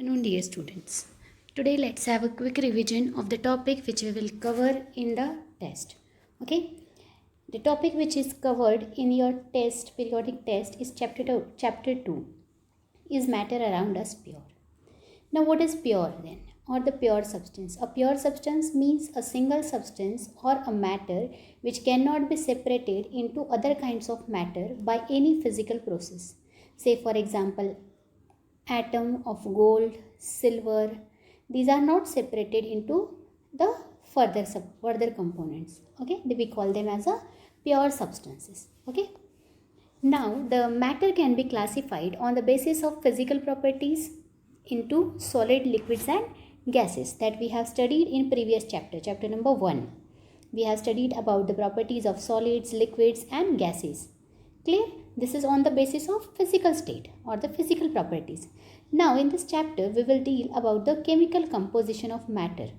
afternoon, dear students. Today, let's have a quick revision of the topic which we will cover in the test. Okay, the topic which is covered in your test, periodic test, is chapter 2 is matter around us pure. Now, what is pure then, or the pure substance? A pure substance means a single substance or a matter which cannot be separated into other kinds of matter by any physical process. Say, for example, atom of gold, silver, these are not separated into the further components. Okay, we call them as a pure substances. Okay, now the matter can be classified on the basis of physical properties into solid, liquids and gases that we have studied in previous chapter number 1. We have studied about the properties of solids, liquids and gases. Clear? This is on the basis of physical state or the physical properties. Now in this chapter we will deal about the chemical composition of matter.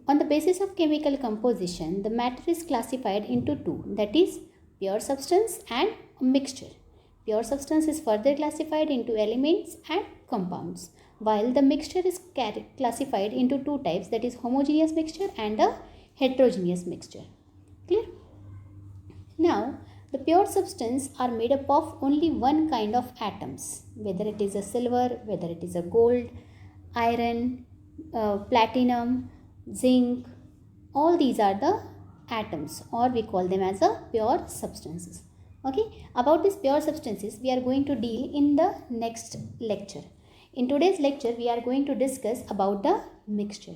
On the basis of chemical composition, the matter is classified into two, that is pure substance and a mixture. Pure substance is further classified into elements and compounds, while the mixture is classified into two types, that is homogeneous mixture and a heterogeneous mixture. Clear? Now, the pure substance are made up of only one kind of atoms, whether it is a silver, whether it is a gold, iron, platinum, zinc, all these are the atoms, or we call them as a pure substances. Okay, about these pure substances we are going to deal in the next lecture. In today's lecture we are going to discuss about the mixture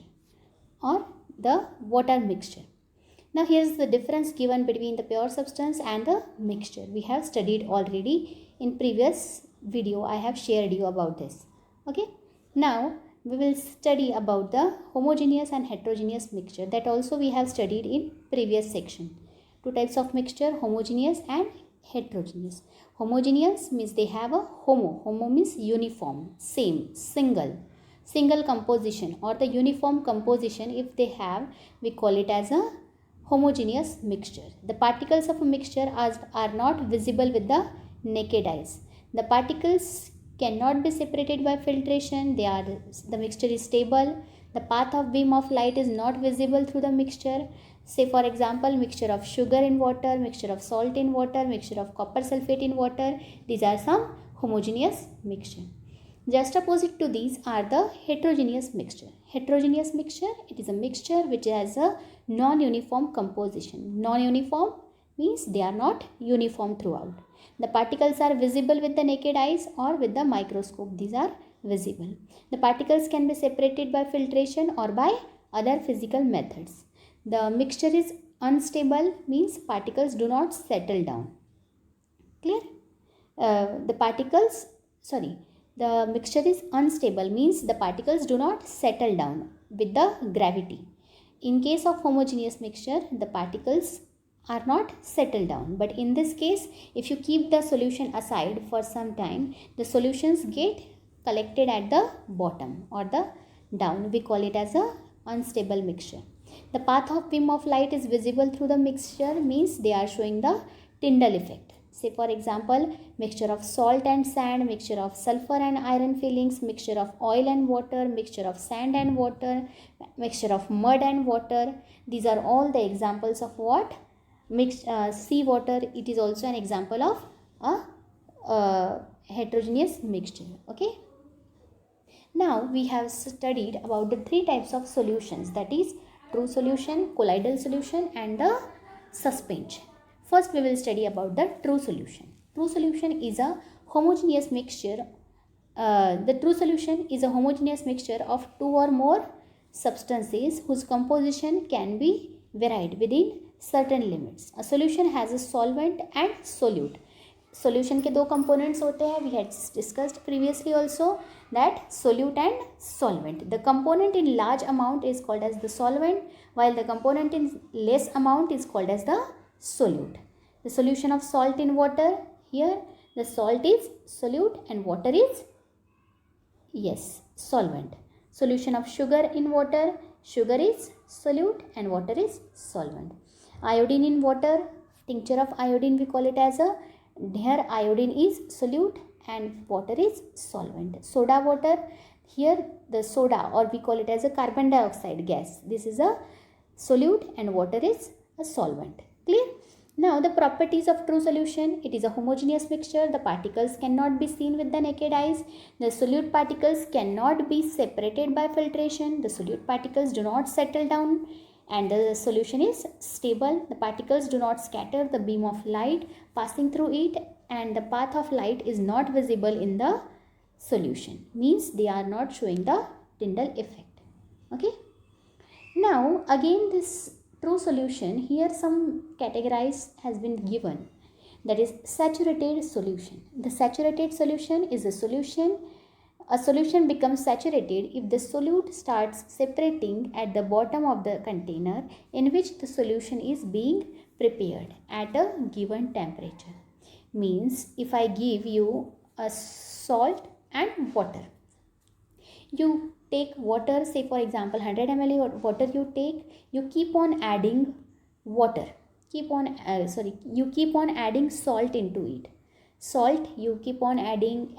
or the water mixture. Now here's the difference given between the pure substance and the mixture. We have studied already in previous video. I have shared you about this. Okay. Now we will study about the homogeneous and heterogeneous mixture. That also we have studied in previous section. Two types of mixture, homogeneous and heterogeneous. Homogeneous means they have a homo means uniform, same, single composition, or the uniform composition if they have, we call it as a homogeneous mixture. The particles of a mixture are not visible with the naked eyes. The particles cannot be separated by filtration. The mixture is stable. The path of beam of light is not visible through the mixture. Say for example, mixture of sugar in water, mixture of salt in water, mixture of copper sulfate in water. These are some homogeneous mixture. Just opposite to these are the heterogeneous mixture. Heterogeneous mixture, it is a mixture which has a non-uniform composition. Non-uniform means they are not uniform throughout. The particles are visible with the naked eyes or with the microscope. These are visible. The particles can be separated by filtration or by other physical methods. The mixture is unstable means particles do not settle down. Clear? The mixture is unstable means the particles do not settle down with the gravity. In case of homogeneous mixture, the particles are not settled down. But in this case, if you keep the solution aside for some time, the solutions get collected at the bottom or the down. We call it as a unstable mixture. The path of beam of light is visible through the mixture means they are showing the Tyndall effect. Say for example, mixture of salt and sand, mixture of sulfur and iron fillings, mixture of oil and water, mixture of sand and water, mixture of mud and water. These are all the examples of what? Mixed sea water. It is also an example of a heterogeneous mixture. Okay. Now we have studied about the three types of solutions, that is true solution, colloidal solution and the suspension. First we will study about the true solution. True solution is a homogeneous mixture. The true solution is a homogeneous mixture of two or more substances whose composition can be varied within certain limits. A solution has a solvent and solute. Solution के दो components होते हैं. We had discussed previously also that solute and solvent. The component in large amount is called as the solvent, while the component in less amount is called as the solute. The solution of salt in water, here the salt is solute and water is solvent. Solution of sugar in water, sugar is solute and water is solvent. Iodine in water, tincture of iodine we call it as a, here iodine is solute and water is solvent. Soda water, Here the soda, or we call it as a carbon dioxide gas, this is a solute and water is a solvent. Clear? Now the properties of true solution: it is a homogeneous mixture, the particles cannot be seen with the naked eyes, the solute particles cannot be separated by filtration, the solute particles do not settle down, and the solution is stable. The particles do not scatter the beam of light passing through it, and the path of light is not visible in the solution, means they are not showing the Tyndall effect. Okay. Now again this true solution, here some categorized has been given, that is saturated solution. The saturated solution is a solution becomes saturated if the solute starts separating at the bottom of the container in which the solution is being prepared at a given temperature. Means if I give you a salt and water, you take water, say for example 100 ml water you take, you keep on adding water, you keep on adding salt into it. Salt you keep on adding.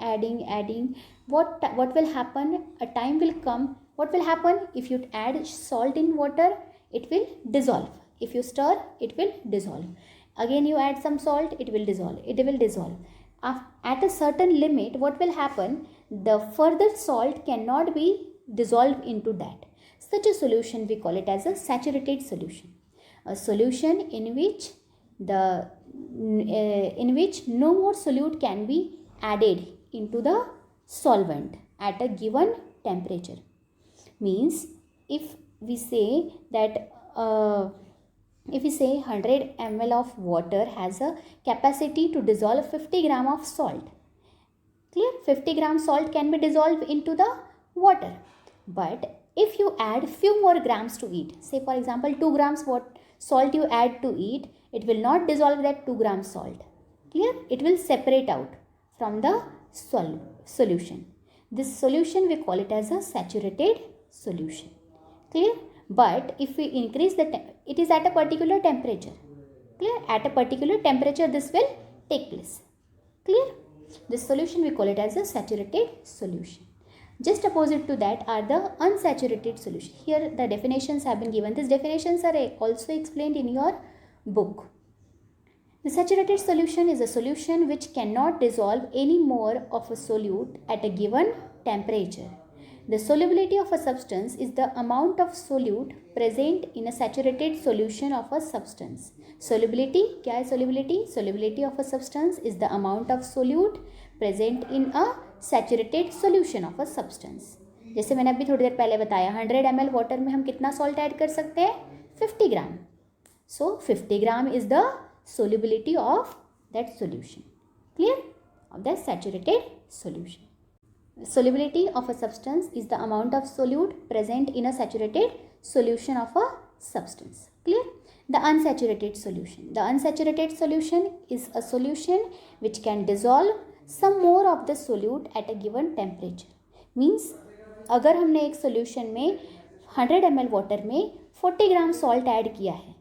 What will happen? A time will come. What will happen? If you add salt in water, it will dissolve. If you stir, it will dissolve. Again you add some salt, it will dissolve. At a certain limit, what will happen? The further salt cannot be dissolved into that. Such a solution we call it as a saturated solution. A solution in which no more solute can be added into the solvent at a given temperature. Means if we say that 100 ml of water has a capacity to dissolve 50 gram of salt. Clear? 50 gram salt can be dissolved into the water. But if you add few more grams to it, say for example 2 grams salt you add to it, it will not dissolve that 2 grams salt. Clear? It will separate out from the solution. This solution we call it as a saturated solution. Clear? But if we increase it is at a particular temperature. Clear? At a particular temperature this will take place. Clear? This solution we call it as a saturated solution. Just opposite to that are the unsaturated solution. Here the definitions have been given. These definitions are also explained in your book. The saturated solution is a solution which cannot dissolve any more of a solute at a given temperature. The solubility of a substance is the amount of solute present in a saturated solution of a substance. Solubility, क्या है solubility? Solubility of a substance is the amount of solute present in a saturated solution of a substance. जैसे मैंने अभी थोड़ी देर पहले बताया 100 ml water में हम कितना सॉल्ट ऐड कर सकते हैं? 50 ग्राम. So 50 gram is the solubility of that solution. Clear? Of the saturated solution. Solubility of a substance is the amount of solute present in a saturated solution of a substance. Clear? The unsaturated solution. The unsaturated solution is a solution which can dissolve some more of the solute at a given temperature. Means अगर हमने एक solution में 100 ml water में 40 ग्राम salt add किया है,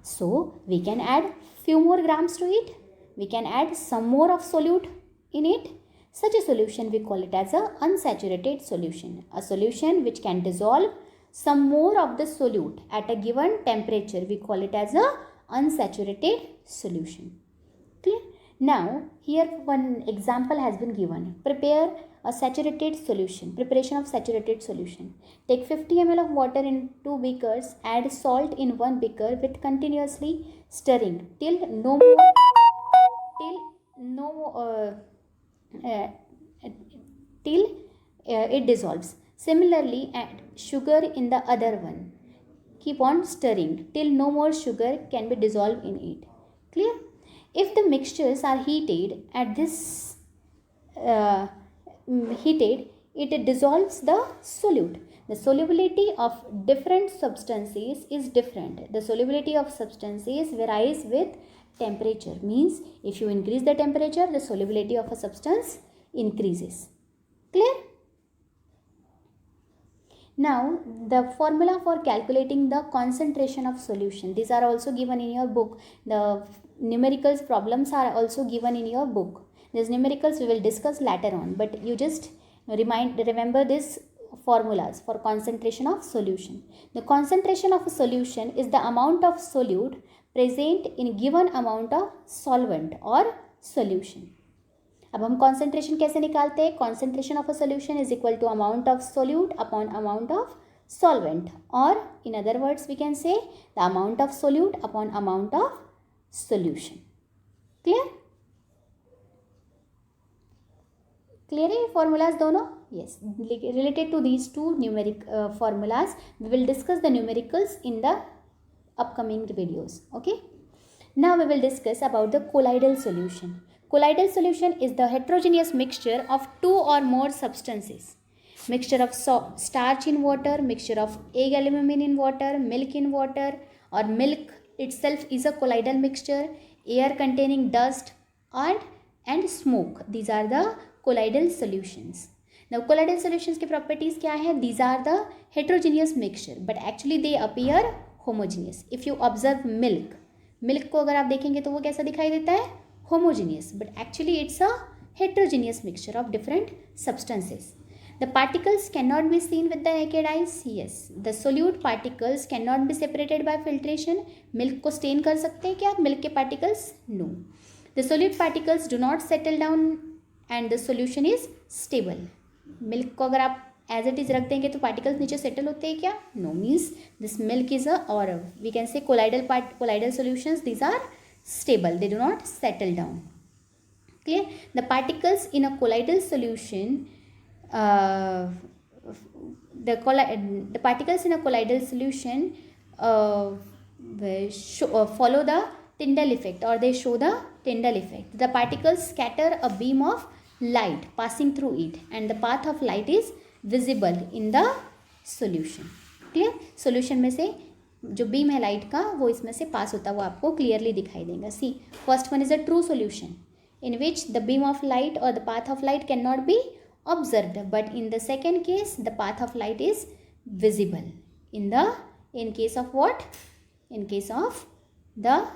so we can add few more grams to it. We can add some more of solute in it. Such a solution we call it as a unsaturated solution. A solution which can dissolve some more of the solute at a given temperature. We call it as a unsaturated solution. Clear? Now here one example has been given. Prepare a saturated solution. Preparation of saturated solution. Take 50 ml of water in 2 beakers. Add salt in 1 beaker with continuously stirring till it dissolves. Similarly, add sugar in the other one. Keep on stirring till no more sugar can be dissolved in it. Clear? If the mixtures are heated at this it dissolves the solute. The solubility of different substances is different. The solubility of substances varies with temperature. Means if you increase the temperature, the solubility of a substance increases. Clear? Now the formula for calculating the concentration of solution. These are also given in your book. The numericals problems are also given in your book. These numericals we will discuss later on, but you just Remember this formulas for concentration of solution. The concentration of a solution is the amount of solute present in given amount of solvent or solution. अब हम concentration कैसे निकालते हैं? Concentration of a solution is equal to amount of solute upon amount of solvent, or in other words we can say the amount of solute upon amount of solution. Clear? Clear है formulas दोनों? Yes. Related to these two numeric formulas, we will discuss the numericals in the upcoming videos. Okay. Now we will discuss about the colloidal solution. Colloidal solution is the heterogeneous mixture of two or more substances. Mixture of starch in water, mixture of egg aluminum in water, milk in water, or milk itself is a colloidal mixture, air containing dust and smoke. These are the colloidal solutions. Now colloidal solutions की properties क्या है? These are the heterogeneous mixture, but actually they appear homogeneous. If you observe milk को अगर आप देखेंगे तो वो कैसा दिखाई देता है? Homogeneous, but actually it's a heterogeneous mixture of different substances. The particles cannot be seen with the naked eyes. Yes, the solute particles cannot be separated by filtration. Milk को stain कर सकते हैं क्या आप milk के particles? No. The solute particles do not settle down and the solution is stable. Milk को अगर आप as it is रख देंगे तो particles नीचे settle होते हैं क्या? No. Means this milk is or we can say colloidal solutions. These are stable. They do not settle down. Clear? The particles in a colloidal solution. The particles in a colloidal solution follow the Tyndall effect, or they show the Tyndall effect. The particles scatter a beam of light passing through it, and the path of light is visible in the solution. Clear? Solution में से जो beam है light का वो इसमें से पास होता है, वो आपको क्लियरली दिखाई देगा. See, first one is a true solution in which the beam of light or the path of light cannot be observed, but in the second case the path of light is visible. In case of what? In case of the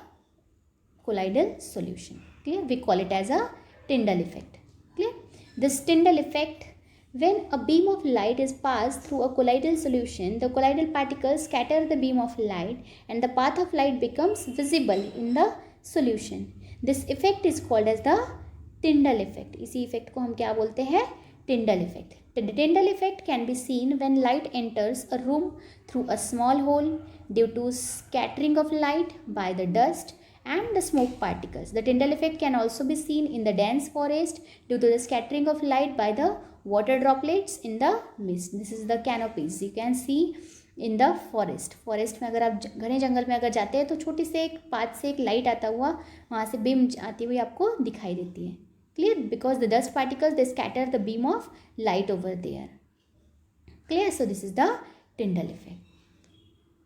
colloidal solution. Clear? We call it as a Tyndall effect. Clear? This Tyndall effect, when a beam of light is passed through a colloidal solution, the colloidal particles scatter the beam of light and the path of light becomes visible in the solution. This effect is called as the Tyndall effect. इसी effect को हम क्या बोलते हैं? Tyndall effect. The Tyndall effect can be seen when light enters a room through a small hole due to scattering of light by the dust and the smoke particles. The Tyndall effect can also be seen in the dense forest due to the scattering of light by the water droplets in the mist. This is the canopies. You can see in the forest में अगर आप घने जंगल में अगर जाते हैं तो छोटी से एक पाथ से एक लाइट आता हुआ वहाँ से बीम आती हुई आपको दिखाई देती है. Clear? Because the dust particles they scatter the beam of light over there. Clear? So this is the Tyndall effect.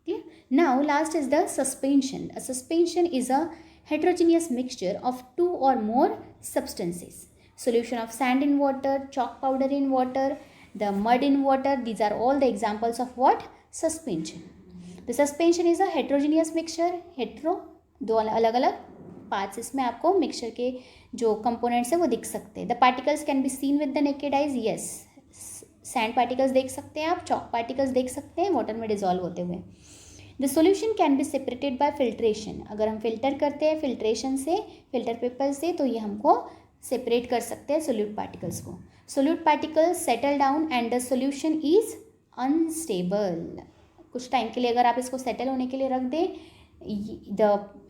Clear? Now last is the suspension. A suspension is a heterogeneous mixture of two or more substances. Solution of sand in water, chalk powder in water, the mud in water, these are all the examples of what? Suspension. The suspension is a heterogeneous mixture. hetero दो अलग अलग parts इसमें आपको mixture के जो components है वो दिख सकते हैं. The particles can be seen with the naked eyes. Yes, sand particles देख सकते हैं आप, चॉक पार्टिकल्स देख सकते हैं वाटर में डिजॉल्व होते हुए. The solution can be separated by filtration. अगर हम फिल्टर करते हैं फिल्ट्रेशन से, फिल्टर पेपर से, तो ये हमको सेपरेट कर सकते हैं सोल्यूट पार्टिकल्स को. Solute particles settle down and the solution is unstable. कुछ टाइम के लिए अगर आप इसको सेटल होने के लिए रख दें, the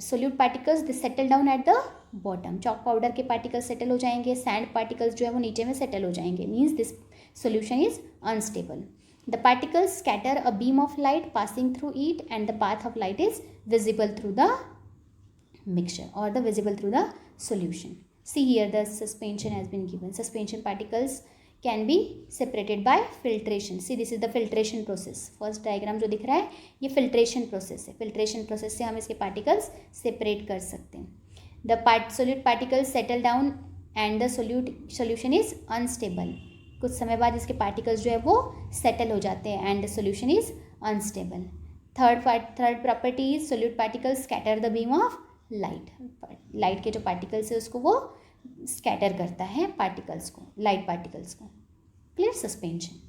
solute particles they settle down at the bottom. Chalk powder के पार्टिकल्स सेटल हो जाएंगे, सैंड पार्टिकल्स जो है वो नीचे में सेटल हो जाएंगे. Means this solution is unstable. The particles scatter a beam of light passing through it and the path of light is visible through the mixture or the visible through the solution. See here the suspension has been given. Suspension particles can be separated by filtration. See this is the filtration process. First diagram जो दिख रहा है ये filtration process है. Filtration process से हम इसके particles separate कर सकते हैं. The solute particles settle down and the solution is unstable. कुछ समय बाद इसके पार्टिकल्स जो है वो सेटल हो जाते हैं and the solution is unstable. Third property is solute particles scatter the beam of light. Light के जो पार्टिकल्स है उसको वो स्कैटर करता है पार्टिकल्स को, लाइट पार्टिकल्स को. Clear? Suspension.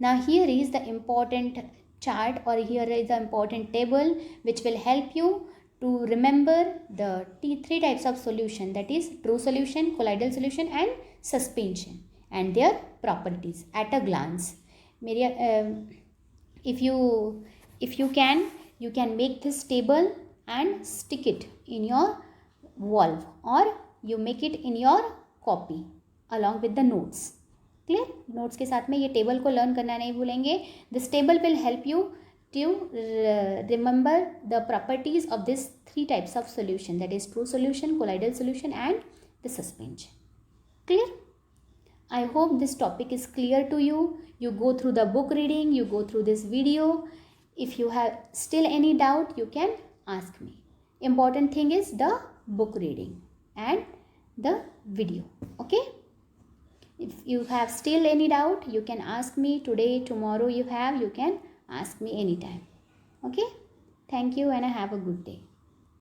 Now here is the important chart, or here is the important table which will help you to remember the three types of solution, that is true solution, colloidal solution and suspension, and their properties at a glance. If you can make this table and stick it in your wall, or you make it in your copy along with the notes. Clear? Notes के साथ में ये table को learn करना नहीं भूलेंगे. This table will help you to remember the properties of this three types of solution, that is true solution, colloidal solution and the suspension. Clear? I hope this topic is clear to you. You go through the book reading, you go through this video. If you have still any doubt, you can ask me. Important thing is the book reading and the video. Okay? If you have still any doubt, you can ask me today, tomorrow you can ask me anytime. Okay? Thank you and have a good day.